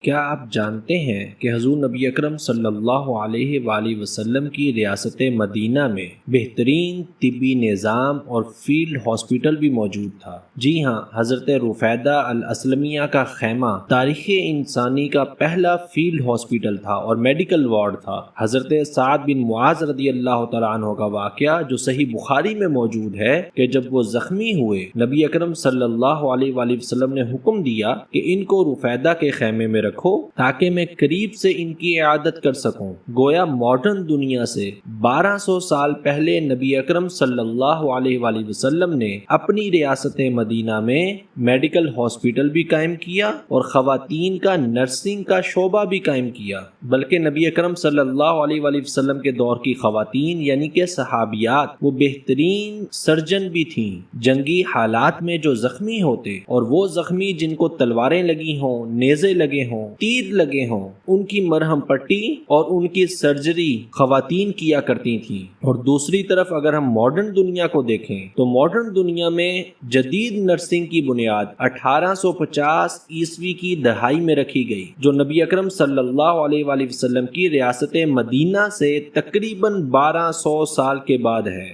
کیا آپ جانتے ہیں کہ حضور نبی اکرم صلی اللہ علیہ وآلہ وسلم کی ریاست مدینہ میں بہترین طبی نظام اور فیلڈ ہاسپٹل بھی موجود تھا؟ جی ہاں، حضرت رفیدہ الاسلمیہ کا خیمہ تاریخ انسانی کا پہلا فیلڈ ہاسپٹل تھا اور میڈیکل وارڈ تھا۔ حضرت سعد بن معاذ رضی اللہ تعالیٰ عنہ کا واقعہ جو صحیح بخاری میں موجود ہے کہ جب وہ زخمی ہوئے، نبی اکرم صلی اللہ علیہ وآلہ وسلم نے حکم دیا کہ ان کو رفیدہ کے خیمے میں رکھو تاکہ میں قریب سے ان کی عیادت کر سکوں۔ گویا ماڈرن دنیا سے 1200 سال پہلے نبی اکرم صلی اللہ علیہ وآلہ وسلم نے اپنی ریاست مدینہ میں میڈیکل ہاسپٹل بھی قائم کیا اور خواتین کا نرسنگ کا شعبہ بھی قائم کیا، بلکہ نبی اکرم صلی اللہ علیہ وآلہ وسلم کے دور کی خواتین یعنی کہ صحابیات وہ بہترین سرجن بھی تھیں۔ جنگی حالات میں جو زخمی ہوتے اور وہ زخمی جن کو تلواریں لگی ہوں، نیزے لگے ہوں، تیر لگے ہوں، ان کی مرہم پٹی اور ان کی سرجری خواتین کیا کرتی تھیں۔ اور دوسری طرف اگر ہم ماڈرن دنیا کو دیکھیں تو ماڈرن دنیا میں جدید نرسنگ کی بنیاد 1850 عیسوی کی دہائی میں رکھی گئی، جو نبی اکرم صلی اللہ علیہ وآلہ وسلم کی ریاست مدینہ سے تقریباً 1200 سال کے بعد ہے۔